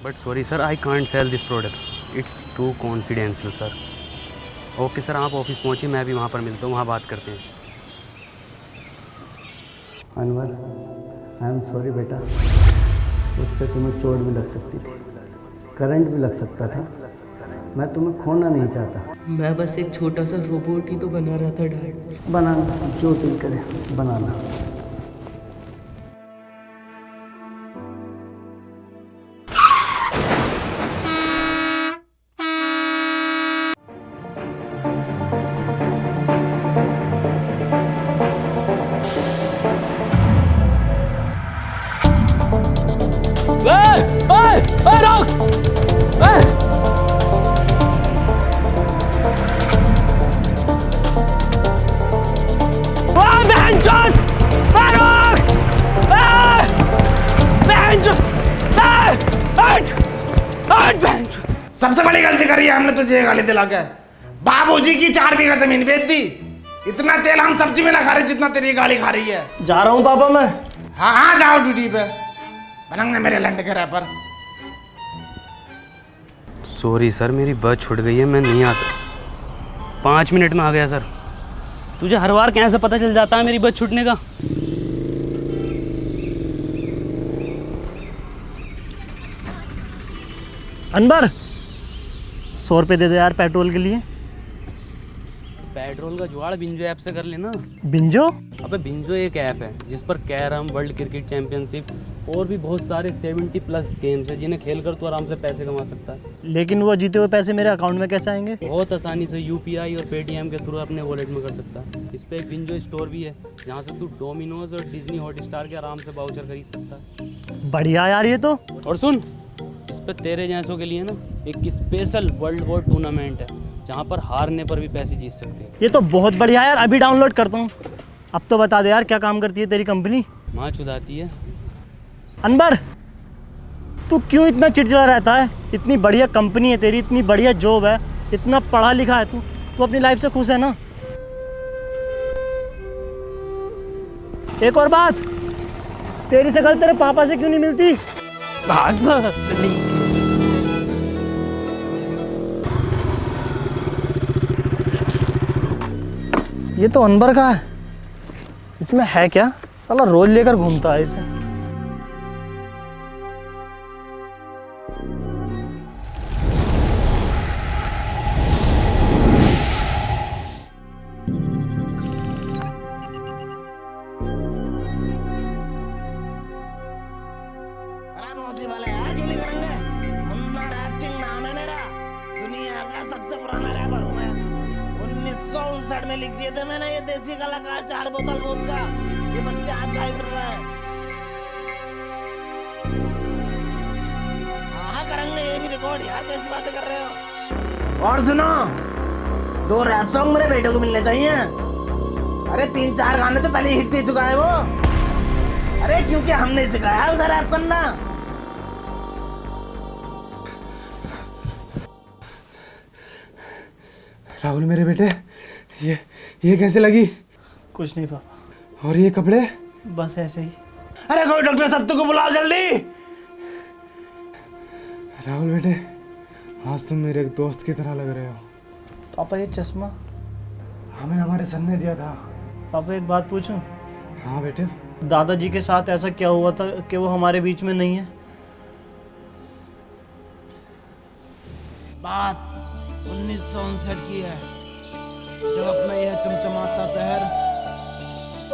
But sorry sir, I can't sell this product, it's too confidential sir. Okay sir, आप office पहुँचिए, मैं भी वहाँ पर मिलता हूँ, वहाँ बात करते हैं। अनवर, आई एम सॉरी बेटा, उससे तुम्हें चोट भी लग सकती थी, करंट भी लग सकता था। मैं तुम्हें खोना नहीं चाहता। मैं बस एक छोटा सा रोबोट ही तो बना रहा था डैड। बनाना जो दिल करे बनाना। सबसे बड़ी गलती करी है हमने तुझे ये गाली दिला के। बाबूजी की 4 बीघा जमीन बेच दी। इतना तेल हम सब्जी में ना खा रहे जितना तेरी गाली खा रही है। जा रहा हूँ पापा मैं। हाँ हाँ जाओ ड्यूटी पे, बनंगे मेरे लंड के रैपर। सॉरी सर, मेरी बस छूट गई है, मैं नहीं आ सकता। 5 मिनट में आ गया सर। तुझे हर बार कैसे पता चल जाता है मेरी बस छूटने का? अनवर 100 रुपये दे दे यार पेट्रोल के लिए। पेट्रोल का जुगाड़ बिंजो ऐप से कर लेना। बिंजो? अबे बिंजो एक ऐप है जिस पर कैरम, वर्ल्ड क्रिकेट चैंपियनशिप और भी बहुत सारे 70+ गेम्स हैं जिन्हें खेलकर तू आराम से पैसे कमा सकता है। लेकिन वो जीते हुए पैसे मेरे अकाउंट में कैसे आएंगे? बहुत आसानी से UPI और पेटीएम के थ्रू अपने वॉलेट में कर सकता है। इस पे एक बिंजो स्टोर भी है जहाँ से तू डोमिनोज और डिज्नी हॉटस्टार के आराम से वाउचर खरीद सकता है। बढ़िया यार ये तो। और सुन, इस पे तेरे जैसों के लिए ना एक स्पेशल वर्ल्ड वॉर टूर्नामेंट है जहाँ पर हारने पर भी पैसे जीत सकते हैं। ये तो बहुत बढ़िया यार, अभी डाउनलोड करता हूँ। अब तो बता दे यार क्या काम करती है तेरी कंपनी? माँ चुदाती है। अनवर तू क्यों इतना चिड़चिड़ा रहता है? इतनी बढ़िया कंपनी है तेरी, इतनी बढ़िया जॉब है, इतना पढ़ा लिखा है तू, तू अपनी लाइफ से खुश है ना? एक और बात, तेरी शक्ल तेरे पापा से क्यों नहीं मिलती? ये तो अनवर का है, इसमें है क्या? साला रोज लेकर घूमता है इसे। अरे पॉसिबल है यार, क्यों नहीं करेंगे? मुन्ना रैपिंग नाम है मेरा, दुनिया का सबसे पुराना रैपर हूँ मैं। 1959 में लिख दिए थे मैंने ये देसी कलाकार 4 बोतल वोदका। ये बच्चे आज गाए फिर रहे हैं। हाँ करेंगे ये भी रिकॉर्ड यार, कैसी बातें कर रहे हो? और सुनो, 2 रैप सॉन्ग मेरे बेटे को मिलने चाहिए। अरे 3-4 गाने तो पहले हिट दे चुका है वो। अरे क्योंकि हमने सिखाया है उसे रैप करना। राहुल मेरे बेटे, ये कैसे लगी? कुछ नहीं पापा। और ये कपड़े? बस ऐसे ही। अरे कोई डॉक्टर सत्तू को बुलाओ जल्दी। राहुल बेटे, आज तुम मेरे एक दोस्त की तरह लग रहे हो। पापा ये चश्मा हमें हमारे सर ने दिया था। पापा एक बात पूछूं? हाँ बेटे। दादाजी के साथ ऐसा क्या हुआ था कि वो हमारे बीच में नहीं है? बात 1959 की है, जब अपना यह चमचमाता शहर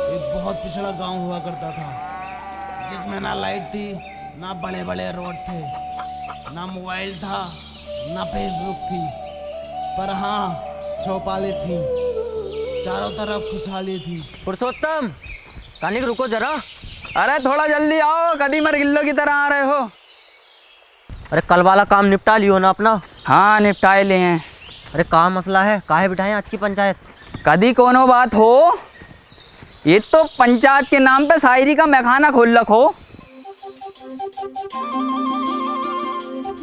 एक बहुत पिछड़ा गांव हुआ करता था, जिसमें ना लाइट थी, ना बड़े बड़े रोड थे, ना मोबाइल था, ना फेसबुक थी, पर हाँ चौपालें थी। चारों तरफ खुशहाली थी। पुरुषोत्तम, कानिक रुको जरा। अरे थोड़ा जल्दी आओ, कदी मर गिल्लो की तरह आ रहे हो। अरे कल वाला काम निपटा लियो ना अपना? हाँ निपटाए ले हैं। अरे कहाँ मसला है, काहे बिठाएं आज की पंचायत? कदी कोनो बात हो, ये तो पंचायत के नाम पे शायरी का मैखाना खोल रखो।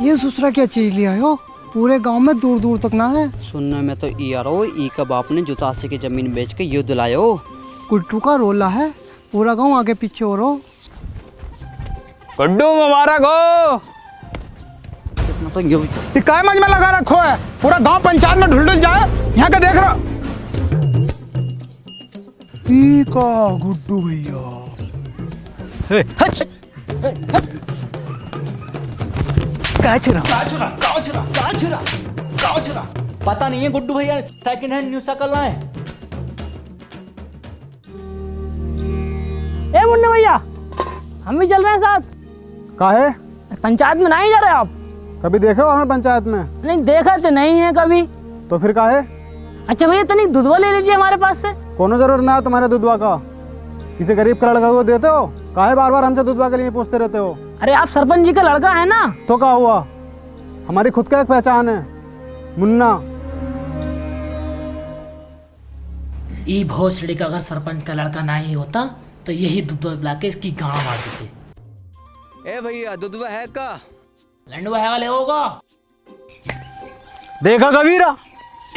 ये ससुरा क्या चीज लिया हो? पूरे गांव में दूर दूर तक ना है। सुनने में तो यारो ई का बाप ने जुतासी की जमीन बेच के युद्ध लायो। कुट्टू का रोला है, पूरा गांव आगे पीछे हो रहा। गुड्डू मुबारक हो। तो यूं ही। ये काय मंज में लगा रखो है, पूरा गांव पंचायत में ढुल जाए। यहाँ का देख रहा का गुड्डू भैया। पता नहीं है गुड्डू भैया सेकंड हैंड न्यू साइकिल लाए। ए मुन्ना भैया, हम भी चल रहे हैं साथ। काहे? पंचायत में नहीं जा रहे आप? कभी देखे हो हमें पंचायत में? नहीं देखा तो नहीं है कभी। तो फिर काहे? अच्छा भैया तनिक दूधवा ले लीजिए हमारे पास से। कोनो जरूरत ना है तुम्हारे दूधवा का। किसी गरीब का लड़का को देते हो? काहे बार बार हमसे दूधवा के लिए पूछते रहते हो? अरे आप सरपंच जी का लड़का है ना। तो क्या हुआ, हमारी खुद का एक पहचान है, मुन्ना। ई भोसड़ी का अगर सरपंच का लड़का ना ही होता तो यही दूधवा पिला के इसकी गाँव मार देते। ए भैया दुधवा है का? लंडवा है वाले होगा। देखा कबीरा,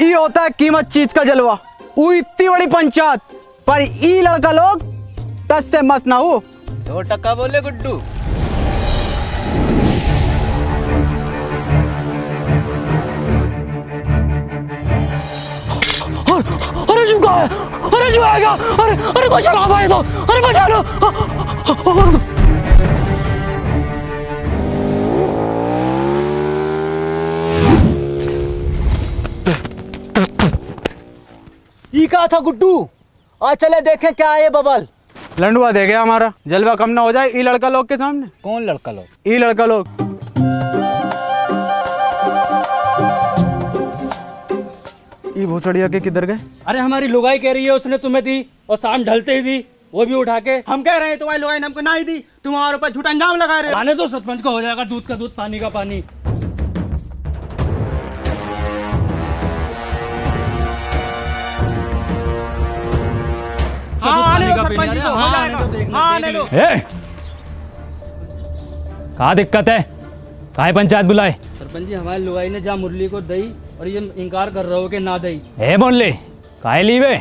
ई होता है कीमत चीज का जलवा। ऊ इतनी बड़ी पंचायत पर ई लड़का लोग 10 से मस्त ना हो। 100% बोले गुड्डू। अरे झुका है, अरे झुकाएगा, अरे कोई चला पाए तो, अरे बचा लो। ई कहा था गुड्डू, आज चले देखें क्या है ये बबल। लंडुआ दे गया हमारा, जलवा कम ना हो जाए ई लड़का लोग के सामने। कौन लड़का लोग? ई लड़का लोग। ई भोसड़िया के किधर गए? अरे हमारी लुगाई कह रही है उसने तुम्हें दी और शाम ढलते ही दी, वो भी उठा के। हम कह रहे हैं तुम्हारी लुगाई ने हमको ना ही दी, तुम हमारे ऊपर झूठा इंजाम लगा रहे हो। आने तो सरपंच को हो जाएगा दूध का दूध पानी का पानी। हाँ आने दो सरपंच जी को, हो जाएगा। हाँ आने दो। कहाँ दिक्कत है, काहे पंचायत बुलाए? सरपंच जी हमारी लुगाई ने जहाँ मुरली को दई और ये इनकार कर रहे हो कि ना दई। ए बोले काहे लीवे,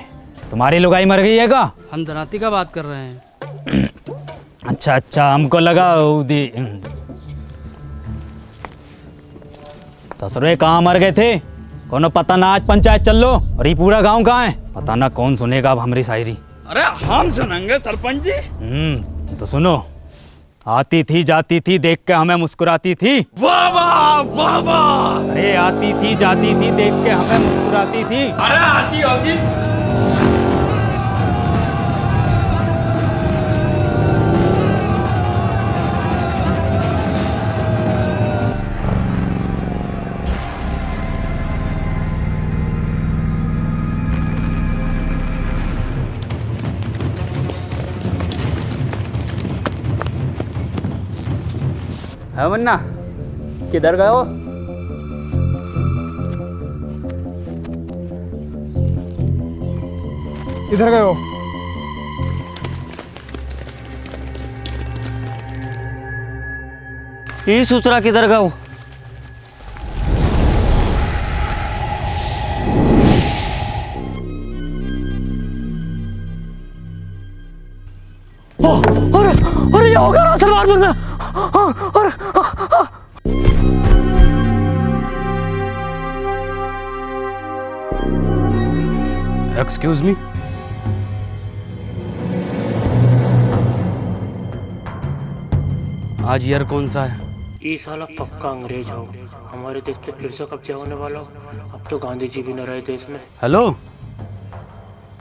तुम्हारी लुगाई मर गई है का? हम धराती का बात कर रहे हैं। अच्छा अच्छा, हमको लगा दी। ससुरे कहाँ मर गए थे, कोनो पता ना। आज पंचायत चल लो और ये पूरा गांव कहाँ है, पता ना कौन सुनेगा अब हमारी शायरी। अरे हम सुनेंगे सरपंच जी। तो सुनो। आती थी जाती थी देख के हमें मुस्कुराती थी। वाह वाह वाह वाह। अरे आती थी जाती थी देख के हमें मुस्कुराती थी। अरे आती होगी। है मुन्ना, किधर गए हो? इधर गए हो? ये ससुरा किधर गए हो? अरे ये होगा ना सलमानपुर में। एक्सक्यूज मी, आज ईयर कौन सा है? ये साला पक्का अंग्रेज हो, हमारे देश पे फिर से कब्जा होने वाला हो। अब तो गांधी जी भी न रहे देश में। हेलो,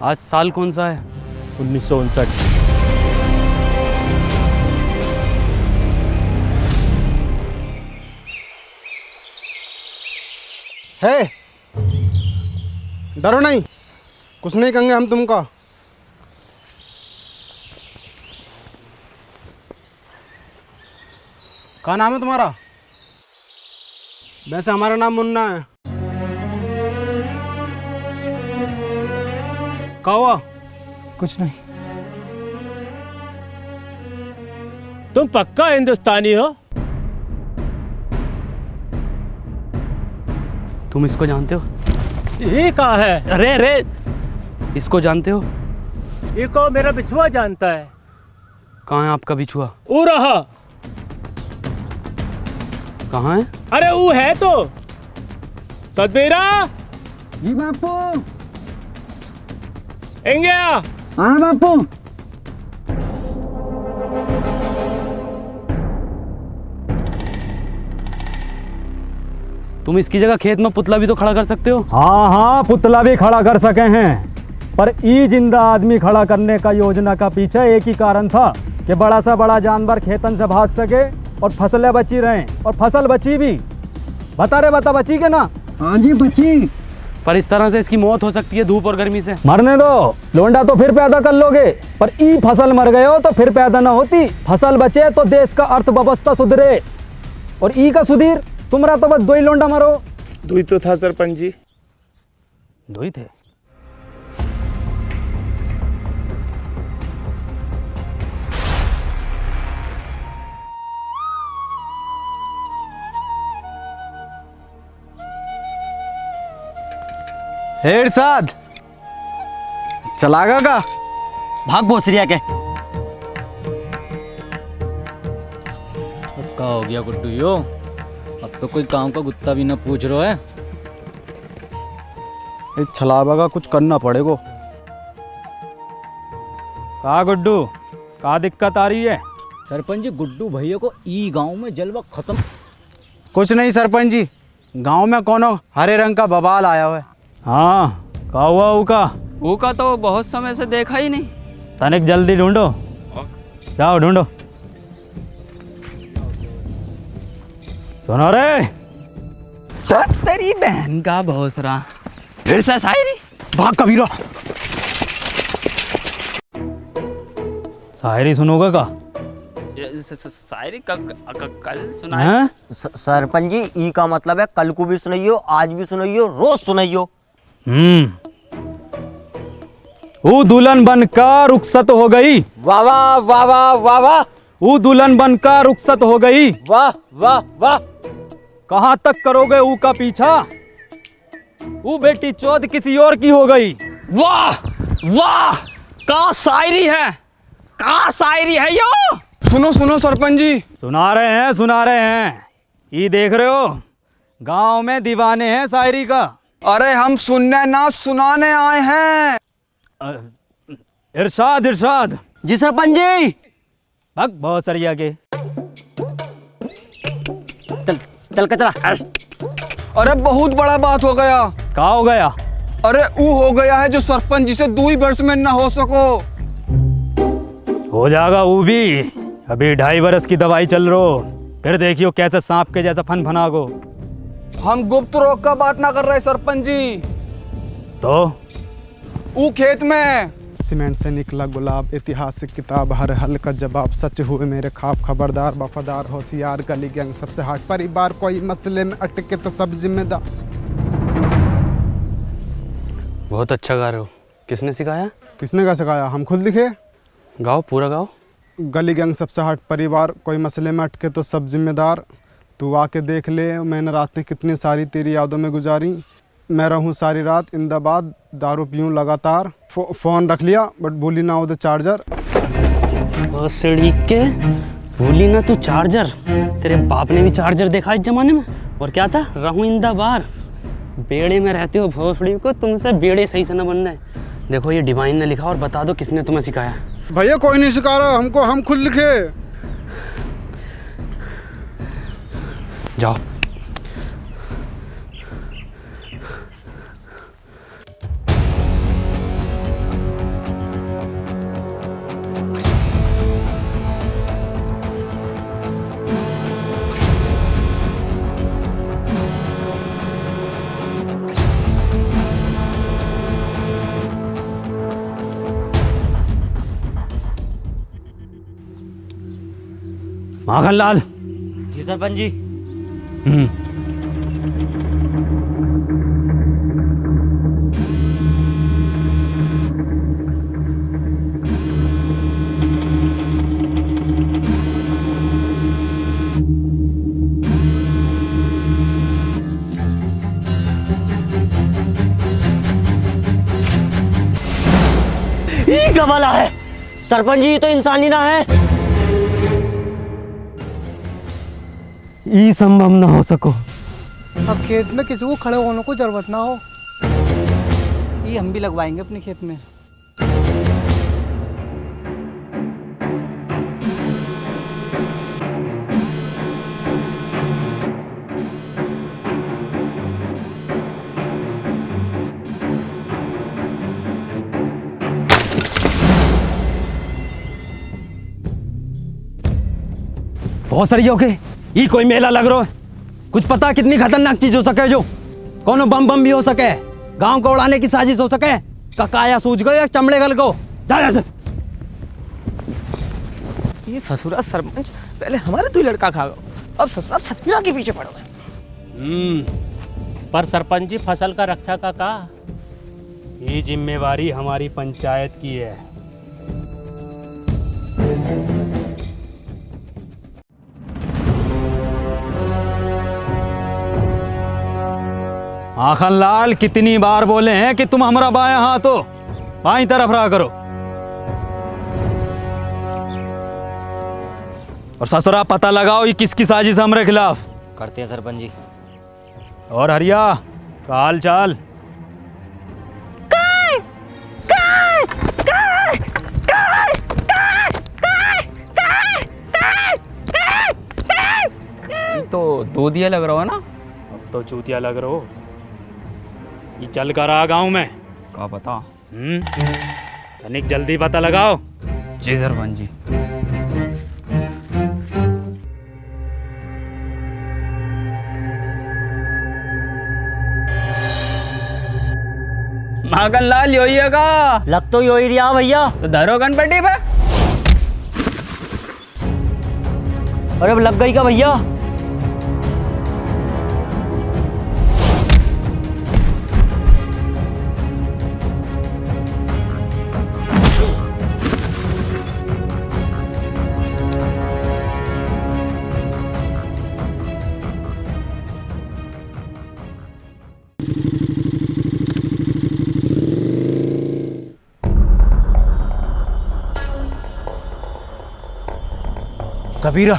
आज साल कौन सा है? 1959। है डरो नहीं, कुछ नहीं कहेंगे हम तुमको। क्या नाम है तुम्हारा? वैसे हमारा नाम मुन्ना है। क्या हुआ? कुछ नहीं। तुम पक्का हिंदुस्तानी हो? तुम इसको जानते हो? ये कहाँ है? अरे अरे, इसको जानते हो? ये को मेरा बिछुआ जानता है। कहाँ है आपका बिछुआ? वो रहा। कहाँ है? अरे वो है तो सतबीरा। जी बापू। एंगे हाँ बापू। तुम इसकी जगह खेत में पुतला भी तो खड़ा कर सकते हो। हाँ हाँ, पुतला भी खड़ा कर सके हैं, पर ई जिंदा आदमी खड़ा करने का योजना का पीछे एक ही कारण था कि बड़ा सा बड़ा जानवर खेतन से भाग सके और फसलें बची रहें, और फसल बची भी। बता बची के ना? हाँ जी बची। पर इस तरह से इसकी मौत हो सकती है धूप और गर्मी से। मरने दो, लोंडा तो फिर पैदा कर लोगे, पर ई फसल मर गए हो तो फिर पैदा ना होती। फसल बचे तो देश का अर्थव्यवस्था सुधरे, और ई का सुधीर तुम्हारा तो बस दो ही लोंडा मरो। दुई तो था सरपंच जी। दो ही थे। हेड साथ चलागा का भाग भोसरिया के। क्या हो गया गुड्डू यो? अब तो कोई काम का गुत्ता भी ना पूछ रहा है। इस छलावा का कुछ करना पड़ेगा। का गुड्डू, का दिक्कत आ रही है? सरपंच जी, गुड्डू भैया को ई गांव में जलवा खत्म। कुछ नहीं सरपंच जी, गांव में कोनो हरे रंग का बवाल आया हुआ है। हाँ, का हुआ उका? ऊका तो बहुत समय से देखा ही नहीं। तनिक जल्दी ढूंढो, जाओ ढूंढो। सुनो रे, तेरी बहन का भोसरा फिर से शायरी। भाग कबीरा। शायरी सुनोगे का? शायरी कल सुना हैं? सरपंच जी, ई का मतलब है कल को भी सुनाइयो, आज भी सुनाइयो, रोज सुनाइयो। वो दुल्हन बनकर रुखसत हो गई। वाह वाह वाह वाह वाह वाह। वो दुल्हन बनकर रुखसत हो गई। वाह वाह वाह। कहाँ तक करोगे ऊ का पीछा? वो बेटी चौथ किसी और की हो गई। वाह वाह, का शायरी है, का शायरी है यो। सुनो सुनो सरपंच जी। सुना रहे हैं। ये देख रहे हो, गांव में दीवाने हैं शायरी का। अरे हम सुनने ना सुनाने आए हैं। इरशाद। जी सरपंच जी। भग बहुत सरिया के। चल के चला। अरे बहुत बड़ा बात हो गया। का हो गया? अरे वो हो गया है जो सरपंच जी से 2 वर्ष में न हो सको। हो जाएगा वो भी। अभी 2.5 वर्ष की दवाई चल रही, फिर देखियो कैसे सांप के जैसा फनागो। हम गुप्त रोग का बात ना कर रहे सरपंच जी। तो वो खेत में सीमेंट से निकला गुलाब, ऐतिहासिक किताब, हर हल का जवाब, सच हुए मेरे ख्वाब, खबरदार वफादार होशियार, गली गैंग सबसे हट, परिवार कोई मसले में अटके तो सब जिम्मेदार। बहुत अच्छा गा रहे हो। किसने सिखाया? किसने का सिखाया? हम खुद लिखे। गाओ, पूरा गाओ। गली गैंग सबसे हट, परिवार कोई मसले में अटके तो सब जिम्मेदार, तू आके देख ले मैंने रातें कितनी सारी तेरी यादों में गुजारी, मैं रहूं सारी रात इंदाबाद, दारू पीऊं लगातार, फ़ोन रख लिया बट भूली ना उधर चार्जर। के भूली ना तू चार्जर। तेरे बाप ने भी चार्जर देखा इस जमाने में। और क्या था? रहूं इंदाबाद। बेड़े में रहते हो भोसड़ी को, तुमसे बेड़े सही से न बनना है। देखो ये डिवाइन ने लिखा, और बता दो किसने तुम्हें सिखाया। भैया कोई नहीं सिखा रहा हमको, हम खुद लिखे। जाओ। माखनलाल। जी सरपंच जी। ये क्या वाला है? सरपंच जी तो इंसान ही ना है। ये संभव ना हो सको। अब खेत में किसी को खड़े होने को जरूरत ना हो। ये हम भी लगवाएंगे अपने खेत में। बहुत सही हो के ये कोई मेला लग रहा है। कुछ पता कितनी खतरनाक चीज हो सके, जो कोनो बम बम भी हो सके, गांव को उड़ाने की साजिश हो सके। ककाया सूझ गए या चमड़े गल को जा जा से। ये ससुरा सरपंच पहले हमारे तू लड़का खा गो, अब ससुरा सतना के पीछे पड़ गए। पर सरपंच जी फसल का रक्षा का ये जिम्मेवारी हमारी पंचायत की है। आखन लाल कितनी बार बोले हैं कि तुम हमारा बायां हाथ हो, बाईं तरफ रहा करो। और ससुरा पता लगाओ ये किसकी साजिश हमारे खिलाफ। करते हैं सरपंच जी। और हरिया का हाल चाल? तो दूधिया लग रहा हो ना। अब तो चूतिया लग रहा हो। ये चल कर आ गाँव में क्या पता। तनिक जल्दी पता लगाओ। जी सरपंच जी। माखन लाल योही है का? लग तो यो ही रिया भैया। तो धरो गणपति पे। अरे अब लग गई का भैया? कबीरा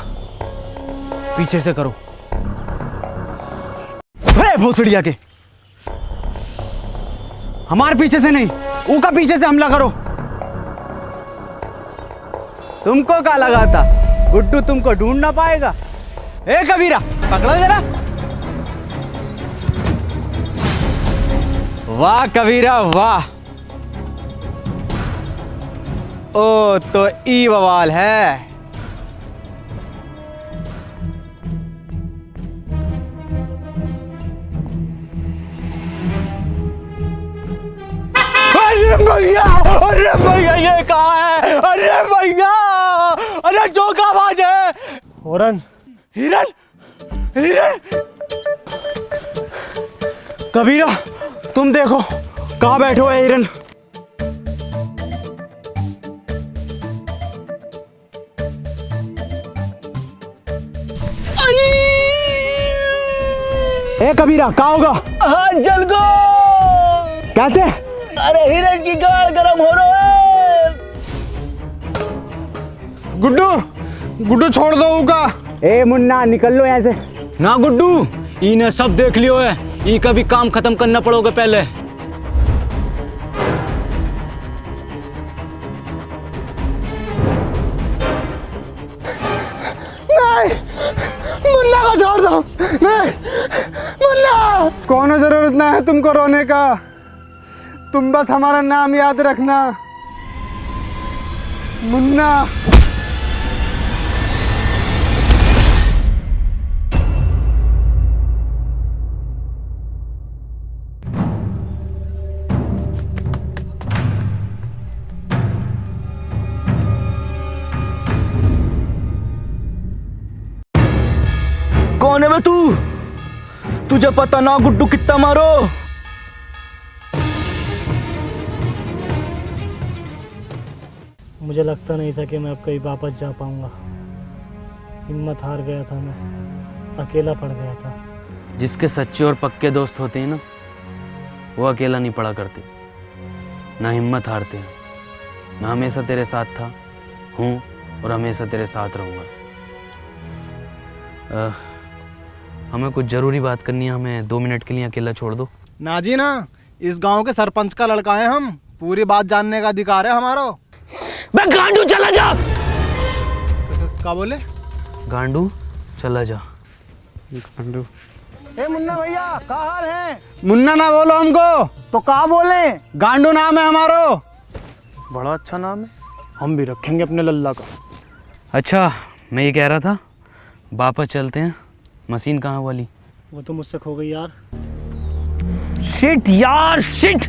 पीछे से करो। भोसड़िया के हमारे पीछे से नहीं, ऊका पीछे से हमला करो। तुमको क्या लगा था गुड्डू तुमको ढूंढ ना पाएगा? ए कबीरा पकड़ो जरा। वाह कबीरा वाह। ओ तो ई बवाल है। अरे भैया ये कहाँ है? अरे भैया, अरे जो का आवाज है। हिरन हिरन हिरन। कबीरा तुम देखो कहाँ बैठे हो हिरन। ए कबीरा कहाँ होगा? हाँ जल गो। कैसे? अरे हिरन की गाड़ गरम हो रहा है। गुड्डू गुड्डू छोड़ दो उका। ए मुन्ना निकल लो यहाँ से। ना गुड्डू इन्हें सब देख लियो है, ई का भी काम खत्म करना पड़ोगे पहले। नहीं मुन्ना को छोड़ दो। नहीं मुन्ना। कोनो जरूरत ना है तुमको रोने का, तुम बस हमारा नाम याद रखना मुन्ना। कौन है बे तू? तुझे पता ना गुड्डू कितना मारो? मुझे लगता नहीं था कि मैं अब कहीं वापस जा पाऊंगा। हिम्मत हार गया था, मैं अकेला पड़ गया था। जिसके सच्चे और पक्के दोस्त होते हैं ना, वो अकेला नहीं पड़ा करते, ना हिम्मत हारते हैं। मैं हमेशा तेरे साथ था, हूँ और हमेशा तेरे साथ रहूँगा। हमें कुछ ज़रूरी बात करनी है, हमें 2 मिनट के लिए अकेला छोड़ दो। ना जी ना, इस गांव के सरपंच का लड़का है हम, पूरी बात जानने का अधिकार है हमारा। बे गांडू चला जा। क्या बोले? गांडू चला जा। गांडू। ए मुन्ना भैया, क्या हाल है? मुन्ना ना बोलो हमको, तो क्या बोले? गांडू नाम है हमारो। बड़ा अच्छा नाम है, हम भी रखेंगे अपने लल्ला का। अच्छा, मैं ये कह रहा था, वापस चलते हैं। मशीन कहाँ वाली? वो तो मुझसे खो गई यार। शिट यार शिट।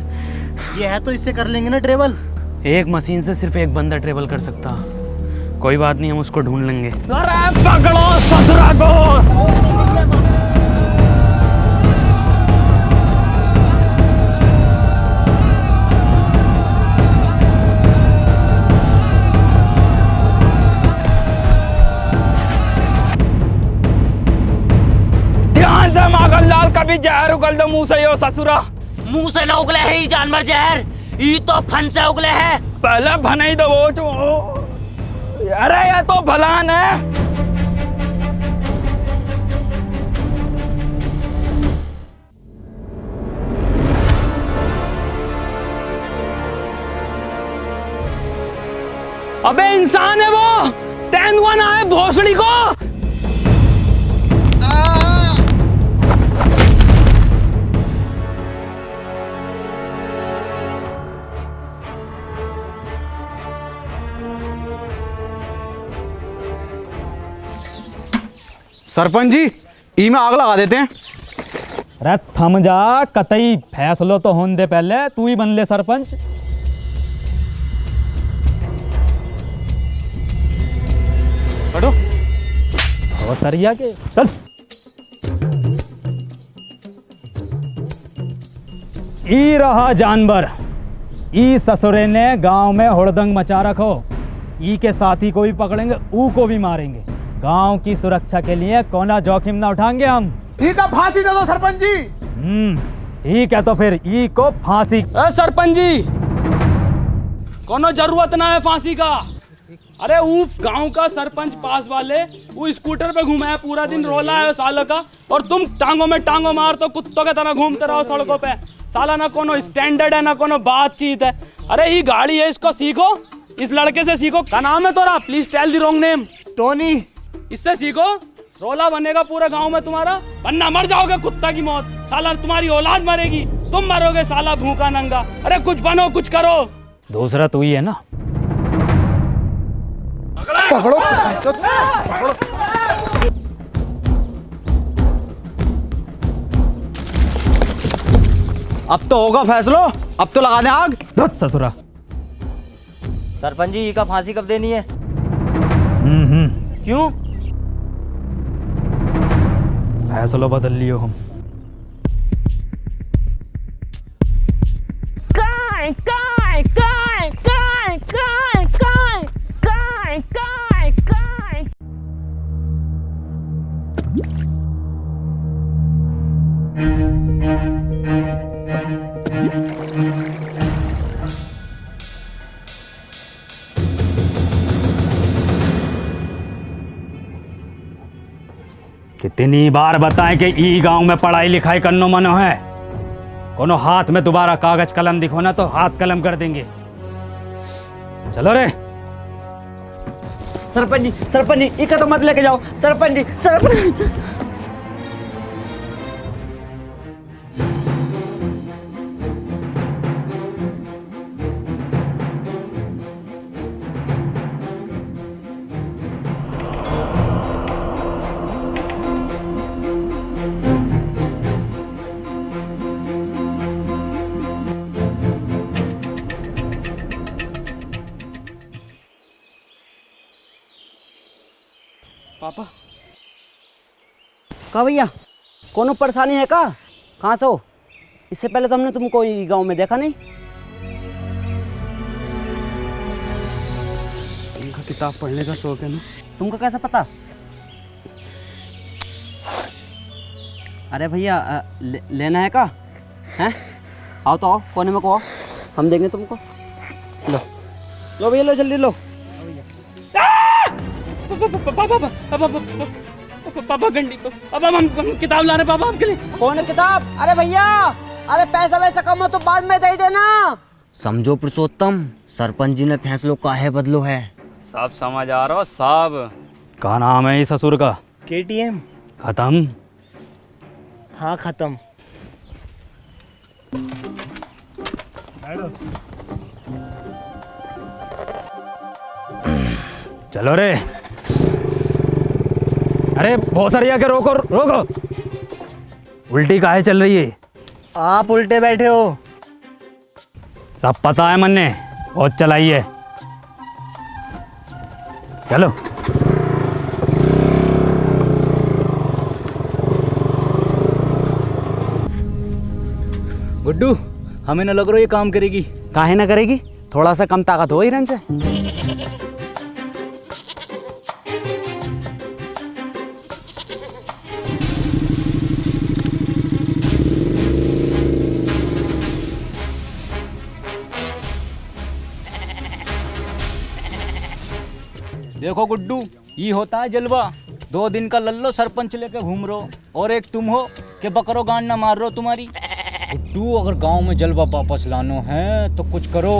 ये है तो इससे कर लेंगे ना ट्रेवल। एक मशीन से सिर्फ एक बंदा ट्रेवल कर सकता। कोई बात नहीं, हम उसको ढूंढ लेंगे। अरे पकड़ो ससुरा को। ध्यान से माखनलाल, कभी जहर उगल दो मुंह से यो ससुरा। मुंह से ना उगले है ये जानवर जहर, ये तो फन से उगले है। पहले भनाई दो वो जो। अरे ये तो भलान है। अबे इंसान है वो, तेंदुआ ना है भोसड़ी को। सरपंच जी, ई में आग लगा देते हैं। अरे थम जा, कतई फैसलो तो होने दे, पहले तू ही बन ले सरपंच। हटो। और सरिया के चल। ई रहा जानवर, ई ससुरे ने गांव में हुड़दंग मचा रखो। ई के साथी को भी पकड़ेंगे, ऊ को भी मारेंगे। गांव की सुरक्षा के लिए कोना जोखिम ना उठाएंगे हम। ई का फांसी दे दो सरपंच जी। ठीक है, तो फिर ई को फांसी। सरपंच जी, कोनो जरूरत ना है फांसी का। अरे वो गांव का सरपंच पास वाले वो स्कूटर पे घूमा है, पूरा दिन रोला है साल का, और तुम टांगों में टांगों मार तो कुत्तों के तरह घूमते रहो सड़कों पे। साला ना कोनो स्टैंडर्ड है, ना कोनो बातचीत है। अरे ये गाड़ी है, इसको सीखो, इस लड़के से सीखो। क्या नाम है तोरा? Please tell the wrong name. Tony. इससे सीखो, रोला बनेगा पूरे गांव में तुम्हारा, वरना मर जाओगे कुत्ता की मौत। साला तुम्हारी औलाद मरेगी, तुम मरोगे साला भूखा नंगा। अरे कुछ बनो, कुछ करो। दूसरा तू ही है ना। पकड़ो, पकड़ो। अब तो होगा फैसलो, अब तो लगा दे आग। धत ससुरा। सरपंच जी का फांसी कब देनी है? क्यों? फैसलो बदल लियो हम। काय काय काय काय काय काय काय काय काय। कितनी बार बताएं कि ई गांव में पढ़ाई लिखाई करनो मनो है। कोनो हाथ में दोबारा कागज कलम दिखो ना तो हाथ कलम कर देंगे। चलो रे। सरपंच जी, इका तो मत लेके जाओ। सरपंच जी, सरपंच। पापा। का भैया, कोनो परेशानी है का? कहाँ से हो? इससे पहले तो हमने तुमको गांव में देखा नहीं। तुमको किताब पढ़ने का शौक है ना? तुमको कैसा पता? अरे भैया, लेना है का? हैं? आओ तो आओ, कोने में को आओ, हम देंगे तुमको। लो लो भैया, लो जल्दी लो। पापा गंडी पापा हम किताब ला रहे पापा आपके लिए। कौन है किताब? अरे भैया, अरे पैसा वैसा कम हो तो बाद में दे देना। समझो पुरुषोत्तम, सरपंच जी ने फैसलो काहे बदलो है। सब समझ आ रहा हो सब। क्या नाम है इस ससुर का? KTM। खत्म? हाँ खत्म। चलो रे। अरे बहुत सारी आके रोको रोको। उल्टी काहे चल रही है? आप उल्टे बैठे हो। सब पता है मन्ने, बहुत चलाई है। चलो। गुड्डू, हमें न लग रहा ये काम करेगी। काहे ना करेगी, थोड़ा सा कम ताकत हो हिरन से। देखो गुड्डू, ये होता है जलवा। 2 दिन का लल्लो सरपंच लेके घूम रहो, और एक तुम हो कि बकरो गान ना मार रहो तुम्हारी। गुड्डू, अगर गांव में जलवा वापस लानो है तो कुछ करो।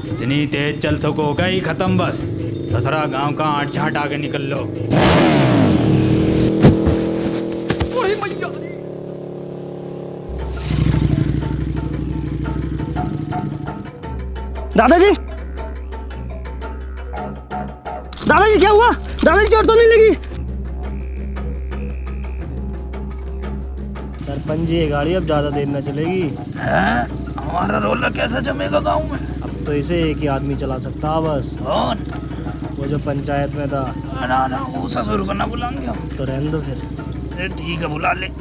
इतनी तेज चल सको गई खत्म बस। ससरा गांव का आठ झाट आगे निकल लो। दादाजी, दादाजी क्या हुआ? दादाजी चोट तो नहीं लगी? सरपंच जी, ये गाड़ी अब ज्यादा देर न चलेगी। हमारा रोला कैसे जमेगा गांव में? अब तो इसे एक ही आदमी चला सकता बस। कौन? वो जो पंचायत में था। ना ना, वो ससुर को ना बुलाएंगे हम। तो रहने दो फिर। ठीक है, बुला ले।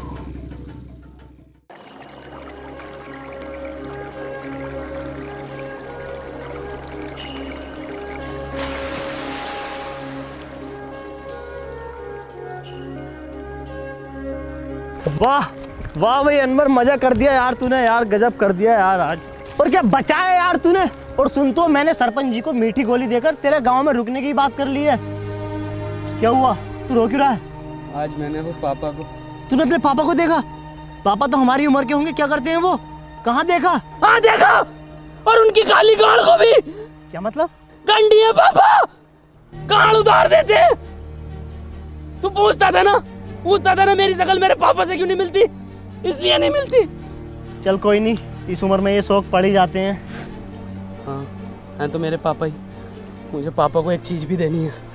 वाह वाह भाई अनवर, मजा कर दिया यार तूने। यार गजब कर दिया यार आज। और क्या बचाया यार तूने। और सुन तो, मैंने सरपंच जी को मीठी गोली देकर तेरे गांव में रुकने की बात कर ली है। क्या हुआ, तू रो क्यों रहा है? आज मैंने वो पापा को। तूने अपने पापा को देखा? पापा तो हमारी उम्र के होंगे, क्या करते हैं वो? कहाँ देखा? हाँ देखा, और उनकी काली गाड़ को भी। क्या मतलब? गंडी है पापा, गाड़ उतार देते हैं। तू पूछता था ना मेरी शकल मेरे पापा से क्यों नहीं मिलती? इसलिए नहीं मिलती। चल कोई नहीं, इस उम्र में ये शौक पड़ ही जाते हैं। हाँ हैं तो मेरे पापा ही। मुझे पापा को एक चीज़ भी देनी है।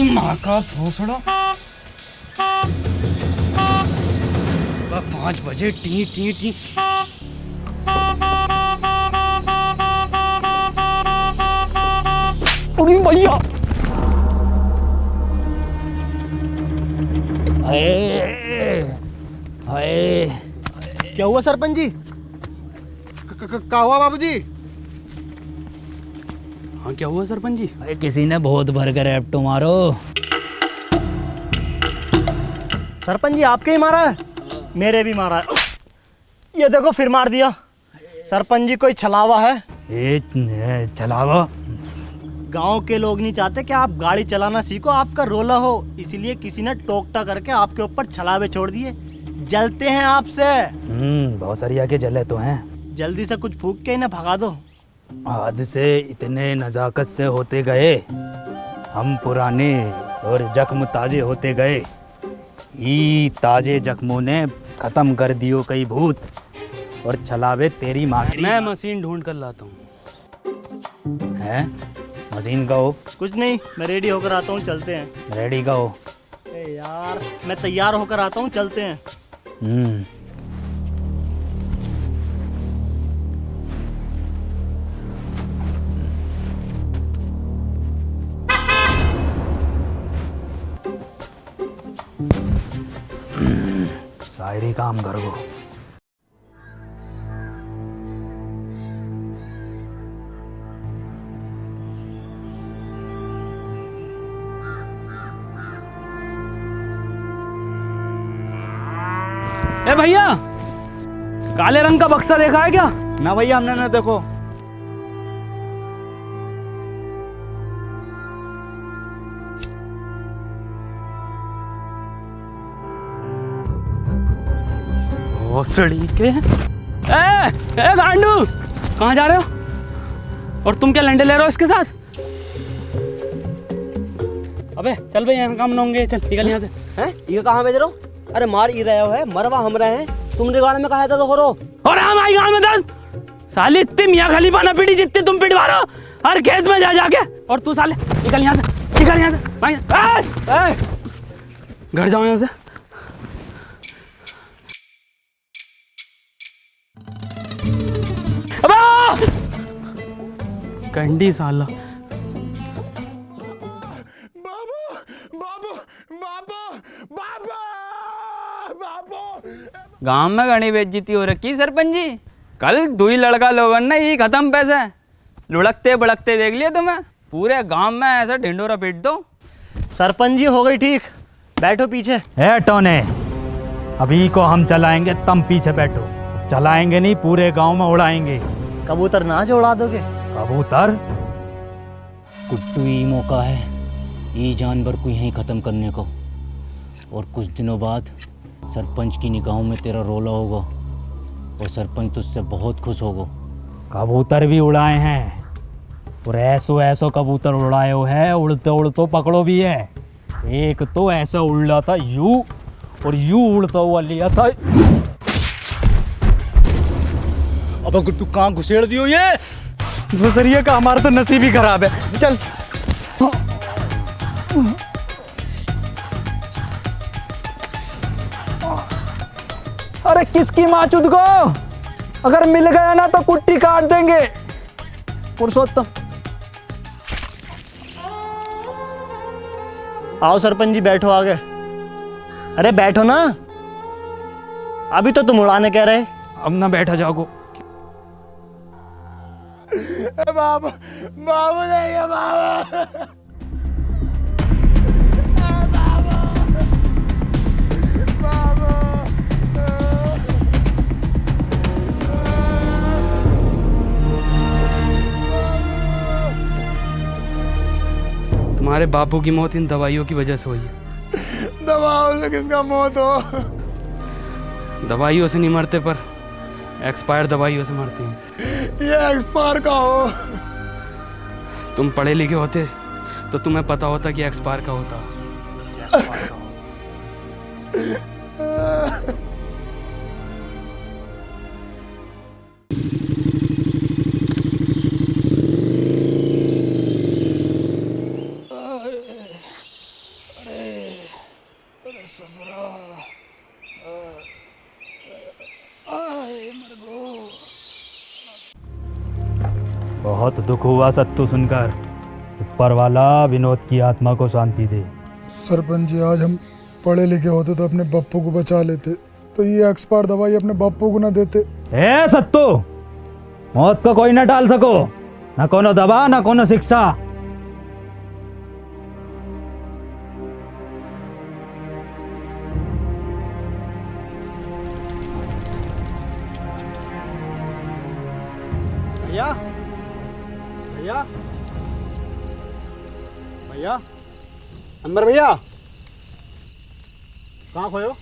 माँ का भोसड़ा। 5 बजे टी टी टी। अरे भैया, क्या हुआ सरपंच जी? क्या हुआ बाबूजी? हाँ क्या हुआ सरपंच जी? अरे किसी ने बहुत भर कर एप्टो मारो। सरपंच जी आपके ही मारा है? मेरे भी मारा है। ये देखो फिर मार दिया। सरपंच जी कोई छलावा है? छलावा? गांव के लोग नहीं चाहते कि आप गाड़ी चलाना सीखो, आपका रोला हो, इसलिए किसी ने टोकटा करके आपके ऊपर छलावे छोड़ दिए। जलते हैं आपसे। बहुत सारी आके जले तो हैं। जल्दी से कुछ फूक के इन्हें भगा दो। हाथ से इतने नजाकत से होते गए, हम पुराने और जख्म ताजे होते गए। ई ताजे जख्मों ने खत्म कर दियो कई भूत और चलावे तेरी माँ की। मैं मशीन ढूंढ कर लाता हूँ। है मशीन का हो? कुछ नहीं, मैं रेडी होकर आता हूँ, चलते हैं। रेडी का हो? यार मैं तैयार होकर आता हूँ, चलते हैं। शायरी काम कर गो। ए भैया, काले रंग का बक्सा देखा है क्या? ना भैया, हमने ना देखो। भोसड़ी के। ए गांडू, कहाँ जा रहे हो? और तुम क्या लंडे ले रहे हो इसके साथ? अबे चल भाई, यहाँ काम ना होंगे, चल निकल यहाँ से। हैं? ये कहाँ भेज रहे हो? अरे मार ही रहे हो है, मरवा हम रहे हैं। तुमने गाड़ में कहा था तो करो। और हम आई गाँव में दस साली इतनी मियाँ खलीफा ना पीटी जितने तुम पिटवा रहे हो हर खेत में जा जाके। और तू साले निकल यहाँ से, निकल यहाँ से भाई। घर जाओ यहाँ से। अबे कंडी साला। गांव में घनी बेइज्जती हो रखी सरपंच जी। कल दुई लड़का लोगन ने ये खत्म पैसे लुढ़कते बड़कते देख लिया तुम्हें। पूरे गांव में ऐसा ढिंडोरा पीट दो। सरपंच जी हो गई ठीक, बैठो पीछे। है टोने, अभी को हम चलाएंगे, तुम पीछे बैठो। चलाएंगे नहीं, पूरे गांव में उड़ाएंगे। कबूतर नाच उड़ा दोगे? कबूतर? कुट्टू ही मौका है ये जानवर को यहीं ख़त्म करने को। और कुछ दिनों बाद सरपंच की निगाहों में तेरा रोला होगा और सरपंच तुझसे बहुत खुश होगा। कबूतर भी उड़ाए हैं और ऐसो कबूतर उड़ाए हो है, उड़ते उड़ते पकड़ो भी है। एक तो ऐसा उड़ रहा था यूं और यूं उड़ता हुआ लिया था। अब गुट्टू कहाँ घुसेड़ दियो ये? गुजरिए का हमारा तो नसीब ही खराब है। चल अरे किसकी माचुद को, अगर मिल गया ना तो कुट्टी काट देंगे। पुरुषोत्तम आओ सरपंच जी, बैठो आगे। अरे बैठो ना, अभी तो तुम उड़ाने कह रहे। अब ना बैठा जाओ। बाबू बाबू नहीं है बाबू। तुम्हारे बापू की मौत इन दवाइयों की वजह से हुई है। दवाओं से किसका मौत हो? दवाइयों से नहीं मरते, पर एक्सपायर दवाइयों से मरते हैं। ये एक्सपायर का हो? तुम पढ़े लिखे होते तो तुम्हें पता होता कि एक्सपायर का होता। बहुत दुख हुआ सत्तू सुनकर। ऊपर वाला विनोद की आत्मा को शांति दे। सरपंच जी, आज हम पढ़े लिखे होते तो अपने बप्पू को बचा लेते, तो ये एक्सपायर दवाई अपने बप्पू को ना देते। ए सत्तू, मौत को कोई ना टाल सको, ना कोनो दवा ना कोनो शिक्षा। भैया भैया भैया, अंबर भैया, कहाँ खोयो?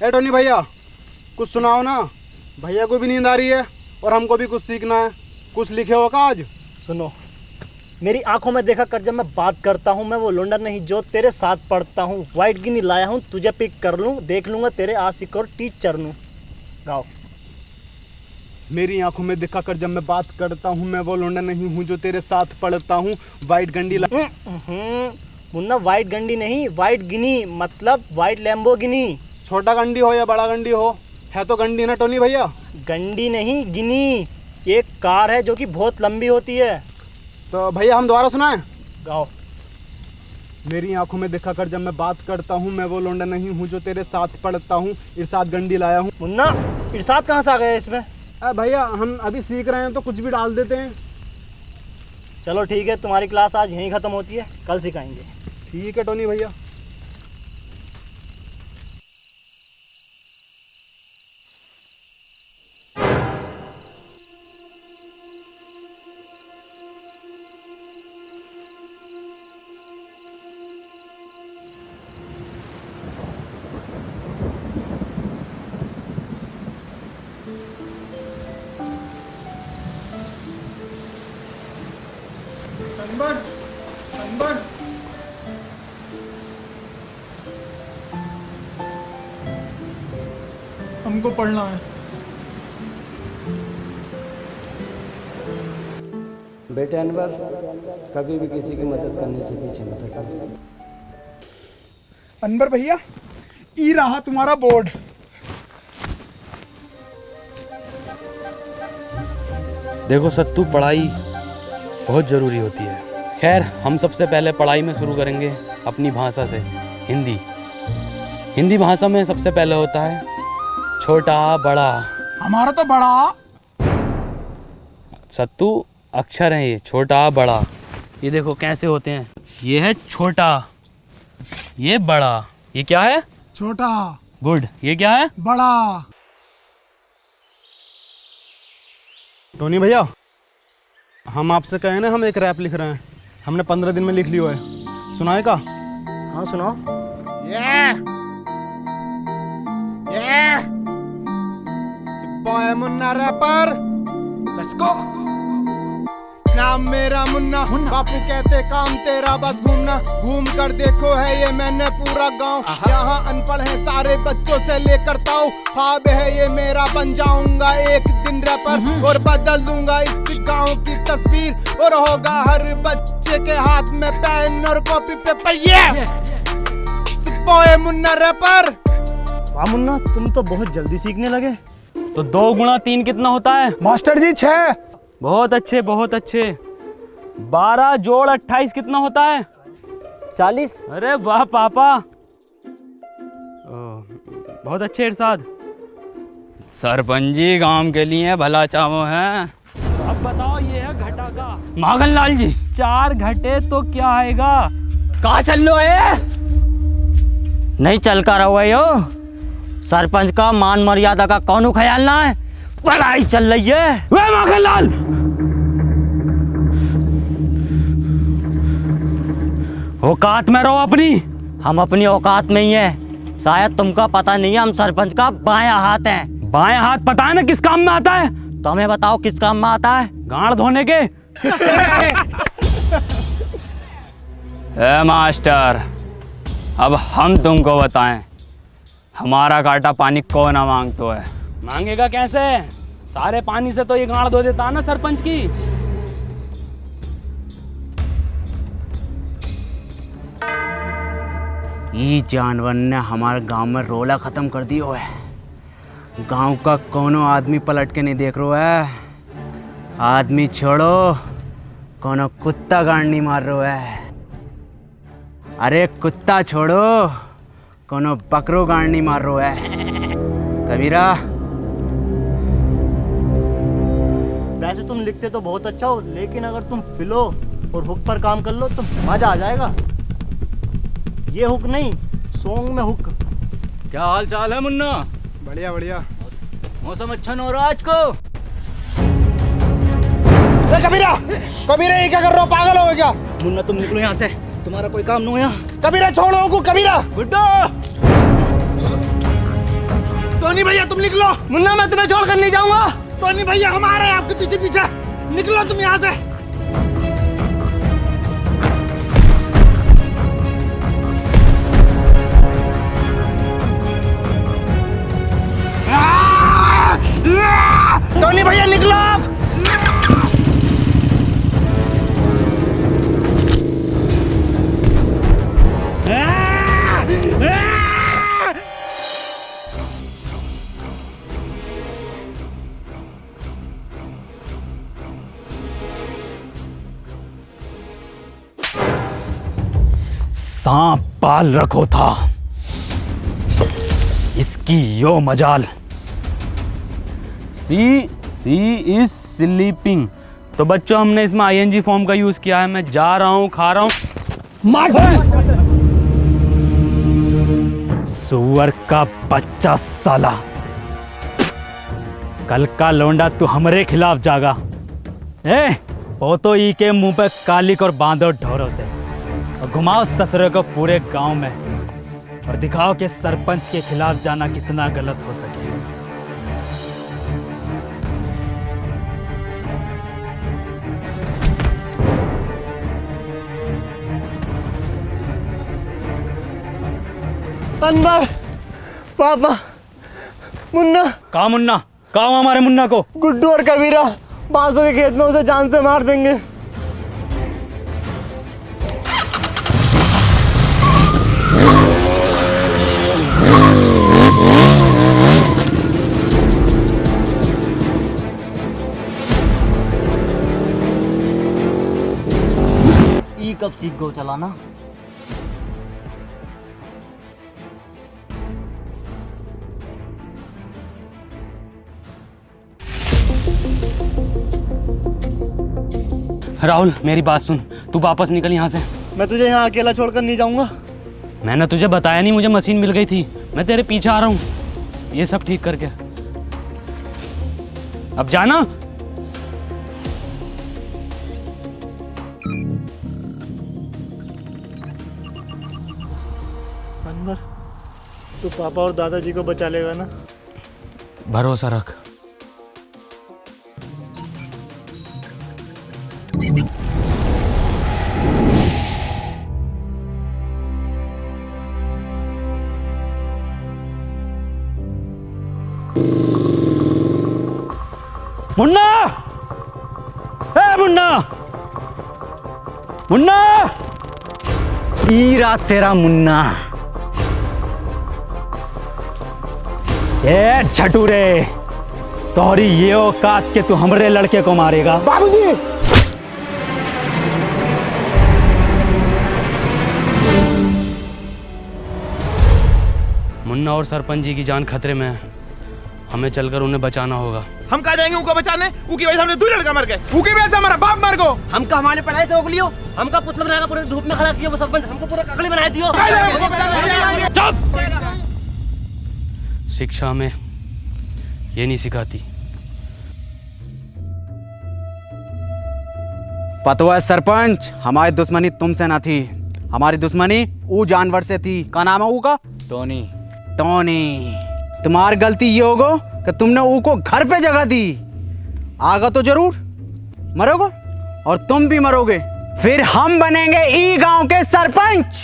ए टोनी भैया, कुछ सुनाओ ना। भैया को भी नींद आ रही है और हमको भी कुछ सीखना है। कुछ लिखे हो का आज? सुनो, मेरी आंखों में देखा कर, जब मैं बात करता हूँ मैं वो लोंडा नहीं जो तेरे साथ पढ़ता हूँ। वाइट गिनी लाया हूँ तुझे पिक कर लूँ, देख लूँगा तेरे आशिक और टीचर नू। गाओ। मेरी आंखों में देखा कर, जब मैं बात करता हूँ मैं वो लोंडा नहीं हूँ जो तेरे साथ पढ़ता हूँ। वाइट गंडी मुन्ना वाइट गंडी नहीं, वाइट गिनी मतलब वाइट लैम्बोर्गिनी। छोटा गंडी हो या बड़ा गंडी हो, है तो गंडी ना टोनी भैया। गंडी नहीं गिनी, एक कार है जो कि बहुत लंबी होती है। तो भैया हम दोबारा सुनाएं? गाओ। मेरी आंखों में देखा कर, जब मैं बात करता हूँ मैं वो लोंडा नहीं हूँ जो तेरे साथ पढ़ता हूँ। इरशाद गंडी लाया हूँ। मुन्ना इरशाद कहाँ से आ गया इसमें? भैया हम अभी सीख रहे हैं तो कुछ भी डाल देते हैं। चलो ठीक है, तुम्हारी क्लास आज यहीं ख़त्म होती है, कल सिखाएंगे। ठीक है टोनी भैया। अनवर हमको पढ़ना है। बेटे अनवर, कभी भी किसी की मदद करने से पीछे मत हटना। अनवर भैया, ई रहा तुम्हारा बोर्ड। देखो सत्तू, पढ़ाई बहुत ज़रूरी होती है। खैर, हम सबसे पहले पढ़ाई में शुरू करेंगे अपनी भाषा से, हिंदी। हिंदी भाषा में सबसे पहले होता है छोटा बड़ा। हमारा तो बड़ा। सत्तू अक्षर है ये, छोटा बड़ा। ये देखो कैसे होते हैं। ये है छोटा, ये बड़ा। ये क्या है? छोटा। गुड। ये क्या है? बड़ा। टोनी भैया, हम आपसे कहे ना, हम एक रैप लिख रहे हैं, हमने 15 दिन में लिख लिया है। सुनाएगा? हाँ सुनाओ। Boy Munna rapper, let's go. नाम मेरा मुन्ना, बापू कहते काम तेरा बस घूमना। घूम कर देखो है ये मैंने पूरा गांव, यहाँ अनपढ़ है सारे बच्चों से लेकर ताऊ। ख्वाब है ये मेरा, बन जाऊंगा एक दिन रैपर और बदल दूंगा इस गांव की तस्वीर। और होगा हर बच्चे के हाथ में पेन और कॉपी पेपर। ये बॉय मुन्ना रैपर। वाह मुन्ना, तुम तो बहुत जल्दी सीखने लगे। तो 2 गुणा 3 कितना होता है? मास्टर जी 6। बहुत अच्छे, बहुत अच्छे। 12 जोड़ 28 कितना होता है? 40। अरे वाह पापा, बहुत अच्छे इरशाद। सरपंच जी गांव के लिए भला चाहो हैं। अब बताओ, ये है घटा का। मागन लाल जी, 4 घटे तो क्या आएगा? कहाँ चल लो है? नहीं चल कर रहो है यो। सरपंच का मान मर्यादा का कौन ख्याल ना है? पढ़ाई चल रही है। वे माखन लाल, औकात में रहो अपनी। हम अपनी औकात में ही है। शायद तुमका पता नहीं है, हम सरपंच का बायां हाथ हैं। बायां हाथ पता है ना किस काम में आता है? तुम्हें बताओ किस काम में आता है? गांड धोने के। ए मास्टर, अब हम तुमको बताएं, हमारा काटा पानी कौन ना मांगतो है? मांगेगा कैसे? सारे पानी से तो ये गांड धो देता ना सरपंच की। ये जानवर ने हमारे गांव में रोला खत्म कर दियो है। गांव का कोनो आदमी पलट के नहीं देख रहा है। आदमी छोड़ो, कोनो कुत्ता गांड नहीं मार रहा है। अरे कुत्ता छोड़ो, कोनो बकरो गांड नहीं मार रहा है। कबीरा, वैसे तुम लिखते तो बहुत अच्छा हो, लेकिन अगर तुम फिलो और हुक पर काम कर लो तो मजा आ जाएगा। ये हुक नहीं, सॉन्ग में हुक। क्या हाल चाल है मुन्ना? बढ़िया बढ़िया। मौसम अच्छा न हो रहा आज को। कबीरा, कबीरा ये क्या कर रहे हो? पागल हो क्या? मुन्ना तुम निकलो यहाँ से, तुम्हारा कोई काम नहीं हो यहाँ। कबीरा छोड़ो को। कबीरा, टोनी भैया तुम निकलो। मुन्ना मैं तुम्हें छोड़कर नहीं जाऊंगा। टोनी भैया हमारे आपके पीछे पीछे, निकलो तुम यहाँ से। टोनी भैया निकलो आप। सांप पाल रखो था, इसकी यो मजाल। सी इज स्लीपिंग। तो बच्चों हमने इसमें आईएनजी फॉर्म का यूज किया है। मैं जा रहा हूँ, खा रहा हूँ। सुअर का बच्चा साला, कल का लौंडा तू हमरे खिलाफ जागा। वो तो ई के मुंह पे कालिक और बांधो ढोरों से, और घुमाओ ससुरे को पूरे गांव में, और दिखाओ कि सरपंच के खिलाफ जाना कितना गलत हो सके। अनवर, पापा, मुन्ना। कहाँ मुन्ना? कहाँ हमारे मुन्ना को? गुड्डू और कबीरा बांसों के खेत में उसे जान से मार देंगे। ई कब सीख गो चलाना? राहुल मेरी बात सुन, तू वापस निकल यहाँ से। मैं तुझे यहाँ अकेला छोड़कर नहीं जाऊंगा। मैंने तुझे बताया नहीं, मुझे मशीन मिल गई थी। मैं तेरे पीछे आ रहा हूँ, ये सब ठीक करके। अब जाना। अनवर, तू पापा और दादाजी को बचा लेगा ना? भरोसा रख। मुन्ना! मुन्ना! मुन्ना! ई रात तेरा मुन्ना। ए झटूरे, तोहरी ये औकात के तू हमरे लड़के को मारेगा? बाबूजी! मुन्ना और सरपंच जी की जान खतरे में है, हमें चलकर उन्हें बचाना होगा। हम कहा जाएंगे उनको बचाने? उनकी वजह से हमने 2 लड़का मर गए। उनकी वजह से हमारा बाप मर गो। हमका हमारे पढ़ाई से रोक लियो, हमका पुतला बनाकर पूरे धूप में खड़ा किया वो सरपंच, हमको पूरे ककड़ी बना दियो। चुप! शिक्षा में ये नहीं सिखाती। पता है सरपंच, हमारी दुश्मनी तुमसे ना थी, हमारी दुश्मनी वो जानवर से थी। क्या नाम है वो का? टोनी। टोनी। तुम्हारी गलती ये होगो कि तुमने वो को घर पे जगह दी। आगा तो जरूर मरोगे, और तुम भी मरोगे। फिर हम बनेंगे ई गांव के सरपंच।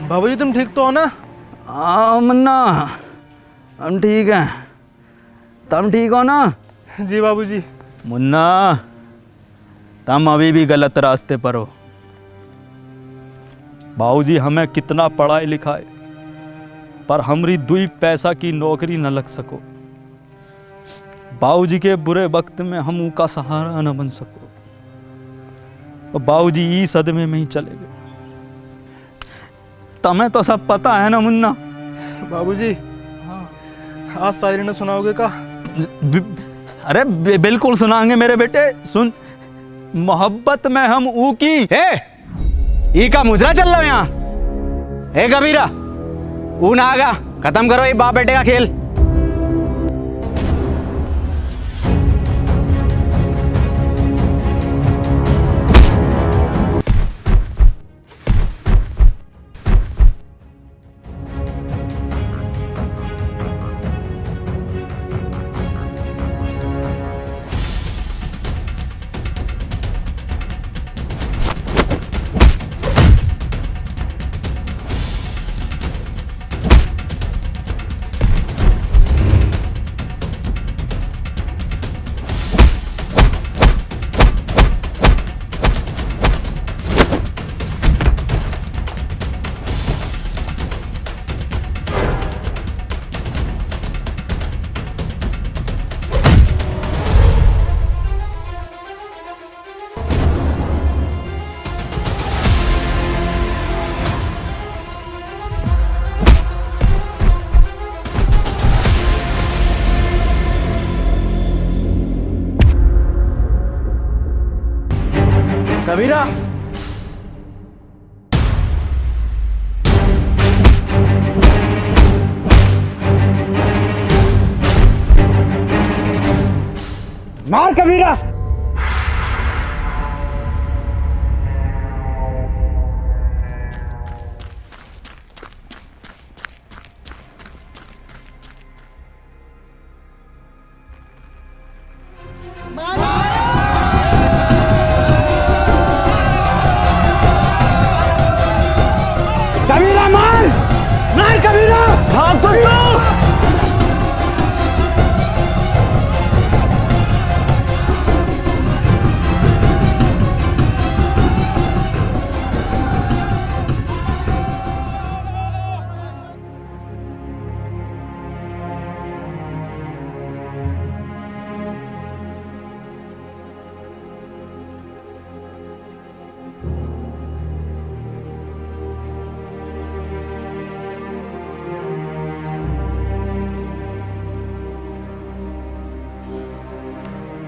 बाबूजी तुम ठीक तो हो ना? हाँ मुन्ना, हम ठीक हैं। तुम ठीक हो ना? जी बाबूजी। मुन्ना, तुम अभी भी गलत रास्ते पर हो। बाबूजी हमें कितना पढ़ाई लिखाए, पर हमरी 2 पैसा की नौकरी न लग सको। बाबूजी के बुरे वक्त में हम उनका सहारा न बन सको, और बाबूजी ई सदमे में ही चले गए। तुम्हें तो सब पता है ना मुन्ना? बाबूजी, आज शायरी ने सुनाओगे का? अरे बिल्कुल सुनाएंगे मेरे बेटे। सुन, मोहब्बत में हम ऊ की। ई का मुजरा चल रहा यहाँ। हे कबीरा, ऊ ना आगा, खत्म करो ये बाप बेटे का खेल। कबीरा मार कबीरा। कबीरा मार मार कबीरा। हाँ कबीरा।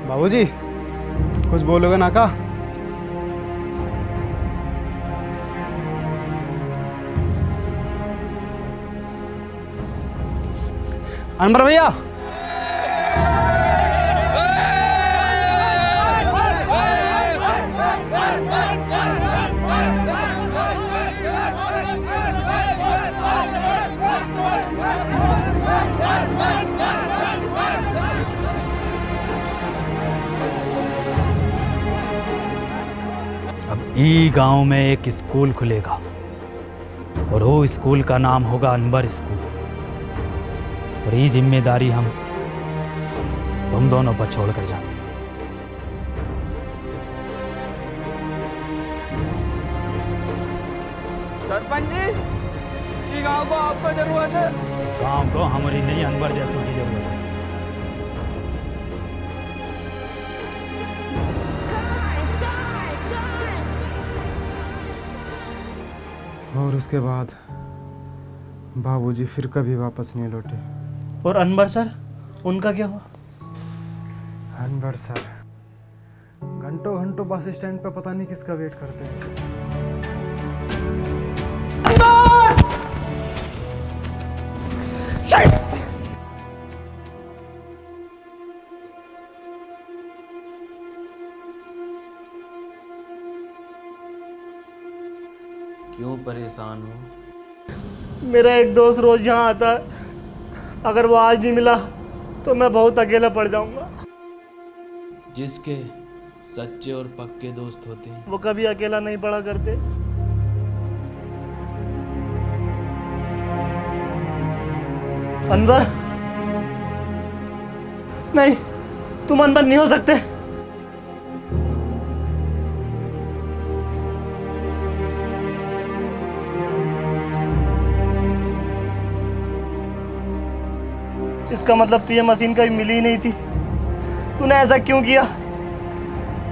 बाबूजी कुछ बोलोगे ना का? अनवर भैया ई गांव में एक स्कूल खुलेगा और वो स्कूल का नाम होगा अनवर स्कूल। और ये जिम्मेदारी हम तुम दोनों पर छोड़ कर जाते हैं। सरपंच जी, ये गांव को आपको जरूरत है। गांव को हमारी नहीं, अनवर जैसों की जरूरत है। और उसके बाद बाबूजी फिर कभी वापस नहीं लौटे। और अनवर सर, उनका क्या हुआ? अनवर सर घंटों घंटों बस स्टैंड पे पता नहीं किसका वेट करते हैं। क्यों परेशान हो? मेरा एक दोस्त रोज यहाँ आता है, अगर वो आज नहीं मिला तो मैं बहुत अकेला पड़ जाऊंगा। जिसके सच्चे और पक्के दोस्त होते हैं वो कभी अकेला नहीं पड़ा करते। अनवर, नहीं, तुम अनवर नहीं हो सकते। इसका मतलब तुझे मशीन कभी मिली ही नहीं थी। तूने ऐसा क्यों किया?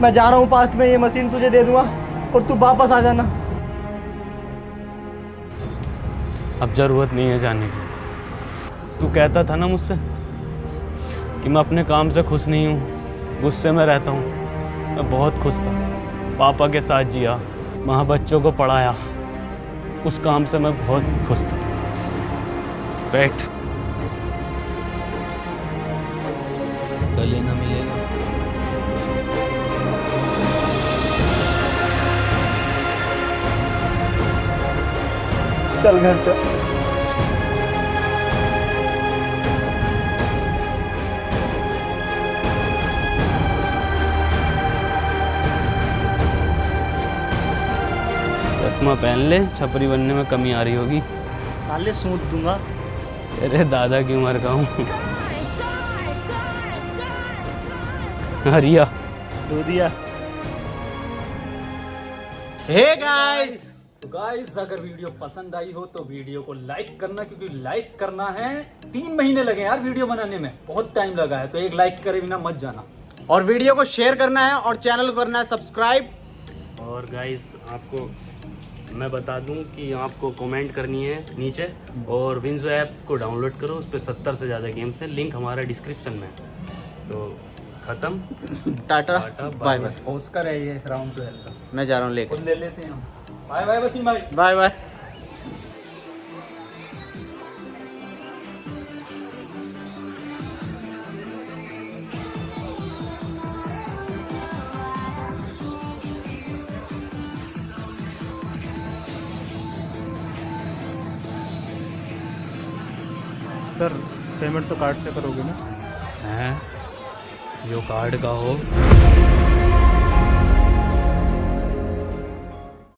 मैं जा रहा हूँ पास्ट में, ये मशीन तुझे दे दूंगा और तू वापस आ जाना। अब जरूरत नहीं है जाने की। तू कहता था ना मुझसे कि मैं अपने काम से खुश नहीं हूँ, गुस्से में रहता हूँ। मैं बहुत खुश था, पापा के साथ जिया, वहाँ बच्चों को पढ़ाया, उस काम से मैं बहुत खुश था। बैठ। गले ना मिलेगा। चल घर चल। चश्मा पहन ले, छपरी बनने में कमी आ रही होगी। साले सूंट दूंगा। तेरे दादा की उम्र का हूँ। हरिया दूधिया। हे गाइस, तो गाइस अगर वीडियो पसंद आई हो तो वीडियो को लाइक करना, क्योंकि लाइक करना है। 3 महीने लगे यार वीडियो बनाने में, बहुत टाइम लगा है, तो एक लाइक करे बिना मत जाना। और वीडियो को शेयर करना है और चैनल को करना है सब्सक्राइब। और गाइस आपको मैं बता दूं कि आपको कमेंट करनी है नीचे, और विंजो ऐप को डाउनलोड करो, उस पर 70 से ज़्यादा गेम्स हैं, लिंक हमारा डिस्क्रिप्शन में है। तो खत्म। Tata bye bye. ऑस्कर है ये राउंड 12 का। मैं जा रहा हूँ लेकर। ले लेते हैं हम। बाय बाय वसीम भाई। Bye bye. सर पेमेंट तो कार्ड से करोगे ना? हैं जो कार्ड का हो